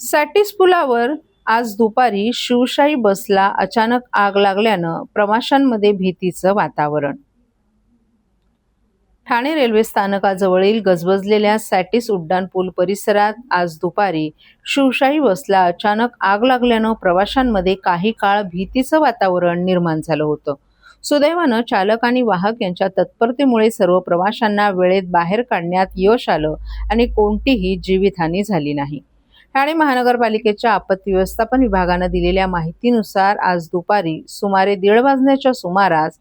सॅटिस पुलावर आज दुपारी शिवशाही बसला अचानक आग लागल्यानं प्रवाशांमध्ये भीतीचं वातावरण. ठाणे रेल्वे स्थानकाजवळील गजबजलेल्या सॅटिस उड्डाणपूल परिसरात आज दुपारी शिवशाही बसला अचानक आग लागल्यानं प्रवाशांमध्ये काही काळ भीतीचं वातावरण निर्माण झालं होतं. सुदैवानं चालक आणि वाहक यांच्या तत्परतेमुळे सर्व प्रवाशांना वेळेत बाहेर काढण्यात यश आलं आणि कोणतीही जीवितहानी झाली नाही. ठाणे महानगरपालिकेच्या आपत्ती व्यवस्थापन विभागानं दिलेल्या माहितीनुसार आज दुपारी सुमारे 1:30 वाजण्याच्या सुमारास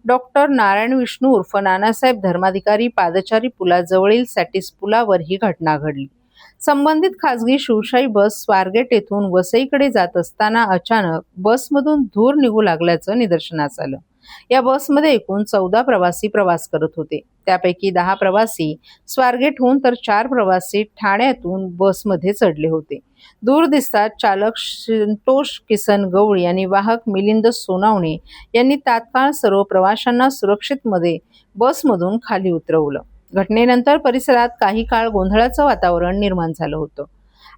डॉक्टर नारायण विष्णू उर्फ नानासाहेब धर्माधिकारी पादचारी पुलाजवळील सॅटिस पुलावर ही घटना घडली. संबंधित खासगी शिवशाही बस स्वारगेट येथून वसईकडे जात असताना अचानक बसमधून धूर निघू लागल्याचं निदर्शनास आलं. या बसमध्ये एकूण 14 प्रवासी प्रवास करत होते. त्यापैकी 10 प्रवासी स्वारगेटहून तर 4 प्रवासी ठाण्यातून बसमध्ये चढले होते. दूर दिसताच चालक संतोष किसन गवळी आणि वाहक मिलिंद सोनावणे यांनी तात्काळ सर्व प्रवाशांना सुरक्षितमध्ये बसमधून खाली उतरवलं. घटनेनंतर परिसरात काही काळ गोंधळाचं वातावरण निर्माण झालं होतं.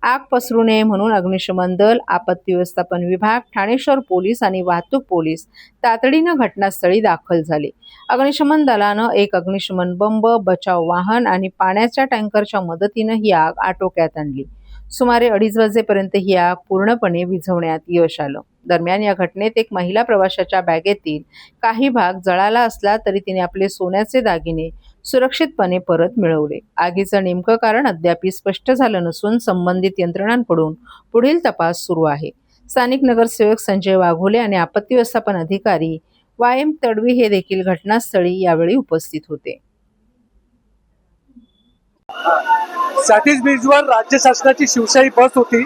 आग पसरू नये म्हणून अग्निशमन दल, आपत्ती व्यवस्थापन विभाग, ठाणे शहर पोलीस आणि वाहतूक पोलीस तातडीनं घटनास्थळी दाखल झाले. अग्निशमन दलानं एक अग्निशमन बंब, बचाव वाहन आणि पाण्याच्या टँकरच्या मदतीनं ही आग आटोक्यात आणली. सुमारे 2:30 वाजेपर्यंत ही आग पूर्णपणे विझवण्यात यश आलं. दरम्यान या घटनेत एक महिला प्रवाशाच्या बॅगेतील काही भाग जळाला असला तरी तिने आपले सोन्याचे दागिने सुरक्षितपणे परत मिळवले. आगीचं नेमकं कारण अद्याप स्पष्ट झालं नसून संबंधित यंत्रणांकडून पुढील तपास सुरू आहे. स्थानिक नगरसेवक संजय वाघोले आणि आपत्ती व्यवस्थापन अधिकारी YM तडवी हे देखील घटनास्थळी यावेळी उपस्थित होते. सॅटिस ब्रिजवर राज्य शासनाची शिवशाही बस होती.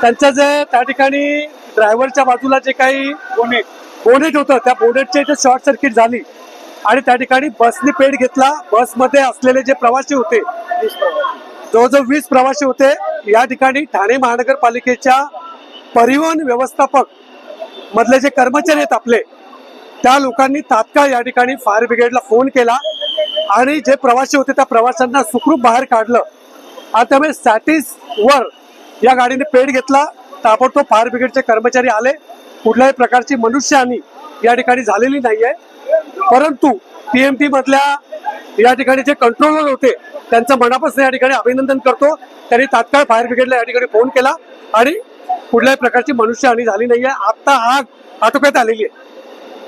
त्यांचं जे त्या ठिकाणी ड्रायव्हरच्या बाजूला जे काही बोनेट होतं त्या बोनेटच्या इथे शॉर्ट सर्किट झाली आणि त्या ठिकाणी बसने पेट घेतला. बसमध्ये असलेले जे प्रवासी होते जवळजवळ 20 प्रवासी होते. या ठिकाणी ठाणे महानगरपालिकेच्या परिवहन व्यवस्थापक मधले जे कर्मचारी आहेत आपले त्या लोकांनी तात्काळ या ठिकाणी फायर ब्रिगेडला फोन केला आणि जे प्रवासी होते त्या प्रवाशांना सुखरूप बाहेर काढलं. आणि त्यामुळे सॅटिस वर या गाडीने पेट घेतला. ताबडतोब फायर ब्रिगेडचे कर्मचारी आले. कुठल्याही प्रकारची मनुष्यहानी या ठिकाणी झालेली नाहीये. परंतु PMT मधल्या या ठिकाणी जे कंट्रोलर होते त्यांचं मनापासून या ठिकाणी अभिनंदन करतो. त्यांनी तात्काळ फायर ब्रिगेडला या ठिकाणी फोन केला आणि कुठल्याही प्रकारची मनुष्यहानी झाली नाहीये. आता आग आटोक्यात आलेली आहे.